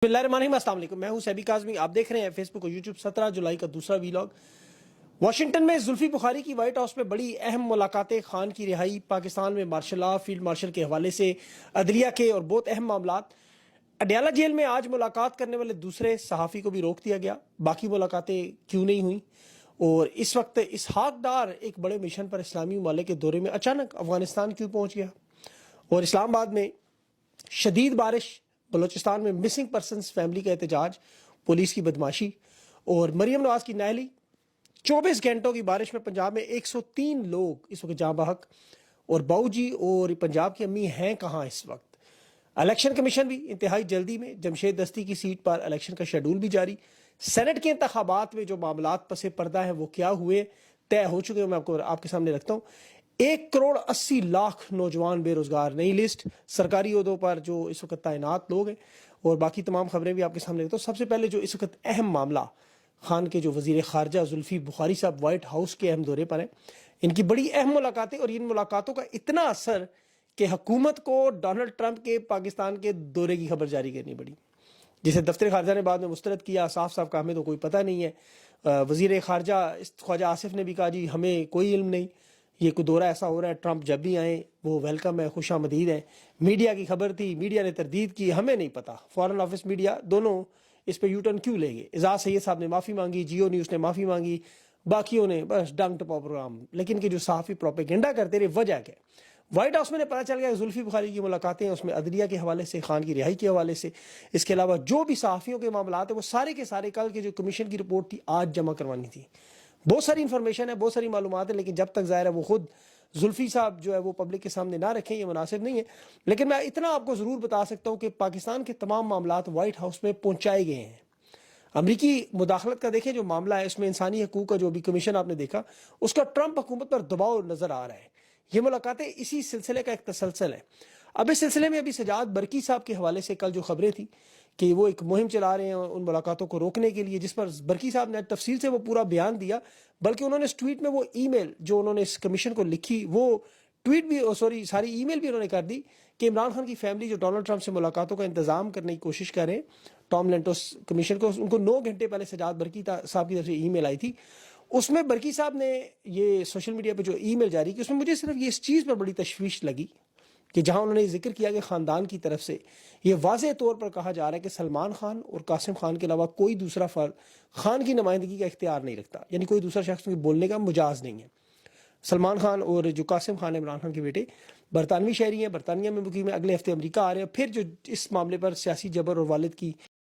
अस्सलाम वालेकुम, मैं हूं सैबी काज़मी। आप देख रहे हैं फेसबुक और यूट्यूब। 17 जुलाई का दूसरा वीलॉग। वाशिंगटन में जुल्फी बुखारी की व्हाइट हाउस में बड़ी अहम मुलाकातें, खान की रिहाई, पाकिस्तान में मार्शल लॉ, फील्ड मार्शल के हवाले से अदलिया के और बहुत अहम मामलात। अडयाला जेल में आज मुलाकात करने वाले दूसरे सहाफ़ी को भी रोक दिया गया। बाकी मुलाकातें क्यों नहीं हुई? और इस वक्त इसहाक डार एक बड़े मिशन पर इस्लामी ममालिक के दौरे में अचानक अफगानिस्तान क्यों पहुंच गया? और इस्लामाबाद में शदीद बारिश, बलोचिस्तान में मिसिंग पर्सनस फैमिली का एहतजाज, पुलिस की बदमाशी और मरीम नवाज की नाअहली। 24 घंटों की बारिश में पंजाब में 103 लोग इस वक्त जाँ बहक। और बाऊ जी और पंजाब की अम्मी हैं कहाँ इस वक्त? इलेक्शन कमीशन भी इंतहाई जल्दी में जमशेद दस्ती की सीट पर इलेक्शन का शेड्यूल भी जारी। सेनेट के इंतखाबात में जो मामलात पसे पर्दा है वो क्या हुए, तय हो चुके हैं, मैं आपको आपके सामने रखता हूँ। 1 करोड़ 80 लाख नौजवान बेरोजगार, नई लिस्ट, सरकारी ओहदों पर जो इस वक्त तैनात लोग हैं, और बाकी तमाम खबरें भी आपके सामने रखता हूँ। सबसे पहले जो इस वक्त अहम मामला, खान के जो वजीर खारजा जुल्फी बुखारी साहब व्हाइट हाउस के अहम दौरे पर हैं। इनकी बड़ी अहम मुलाकातें और इन मुलाकातों का इतना असर कि हुकूमत को डोनाल्ड ट्रंप के पाकिस्तान के दौरे की खबर जारी करनी पड़ी, जिसे दफ्तर खारजा ने बाद में मुस्तरद किया। साफ साफ कहा हमें तो कोई पता नहीं है। वजीर खारजा ख्वाजा आसिफ ने भी कहा जी हमें कोई इल्म नहीं, ये कोई दौरा ऐसा हो रहा है, ट्रंप जब भी आए वो वेलकम है, खुशामदीद है। मीडिया की खबर थी, मीडिया ने तरदीद की, हमें नहीं पता। फॉरेन ऑफिस, मीडिया दोनों इस पर यूटर्न क्यों ले गए? एजाज सैयद साहब ने माफ़ी मांगी, जियो न्यूज़ ने माफ़ी मांगी, बाकियों ने बस डंग टपा प्रोग्राम। लेकिन कि जो सहाफ़ी प्रोपेगेंडा करते रहे, वजह क्या? व्हाइट हाउस में पता चल गया जुल्फी बुखारी की मुलाकातें हैं, उसमें अदलिया के हवाले से, खान की रिहाई के हवाले से, इसके अलावा जो भी सहाफ़ियों के मामला है वो सारे के सारे कल के जो कमीशन की रिपोर्ट थी आज जमा करवानी थी। बहुत सारी इंफॉर्मेशन है, बहुत सारी मालूमात है, लेकिन जब तक ज़ाहिर है वो खुद जुल्फी साहब जो है वो पब्लिक के सामने ना रखें, ये मुनासिब नहीं है। लेकिन मैं इतना आपको ज़रूर बता सकता हूँ कि पाकिस्तान के तमाम मामलात व्हाइट हाउस में पहुँचाए गए हैं। अमरीकी मुदाखलत का देखें जो मामला है, इसमें इंसानी हकूक़ का जो भी कमीशन आपने देखा, उसका ट्रंप हुकूमत पर दबाव नज़र आ रहा है। ये मुलाकातें इसी सिलसिले का एक तसलसल है। अब इस सिलसिले में अभी सजाद बरकी साहब के हवाले से कल जो खबरें थी कि वो एक मुहिम चला रहे हैं उन मुलाकातों को रोकने के लिए, जिस पर बरकी साहब ने तफसील से वो पूरा बयान दिया। बल्कि उन्होंने इस ट्वीट में वो ईमेल जो उन्होंने इस कमीशन को लिखी, वो ट्वीट भी सारी ईमेल भी उन्होंने कर दी कि इमरान खान की फैमिली जो डोनाल्ड ट्रंप से मुलाकातों का इंतजाम करने की कोशिश कर रहे हैं, टॉम लेंटोस कमीशन को, उनको 9 घंटे पहले सजाद बरकी साहब की तरफ से ईमेल आई थी। उसमें बरकी साहब ने ये सोशल मीडिया पे जो ईमेल जारी की, उसमें मुझे सिर्फ ये इस चीज़ पर बड़ी तशवीश लगी कि जहां उन्होंने जिक्र किया कि ख़ानदान की तरफ से ये वाज़ेह तौर पर कहा जा रहा है कि सलमान खान और कासिम खान के अलावा कोई दूसरा फ़र्द खान की नुमाइंदगी का इख्तियार नहीं रखता, यानी कोई दूसरा शख्स बोलने का मुजाज नहीं है। सलमान खान और जो कासिम खान है, इमरान खान के बेटे, बरतानवी शहरी हैं, बरतानिया में मुकीम है, अगले हफ्ते अमेरिका आ रहे हैं। फिर जो इस मामले पर सियासी जबर और वालिद की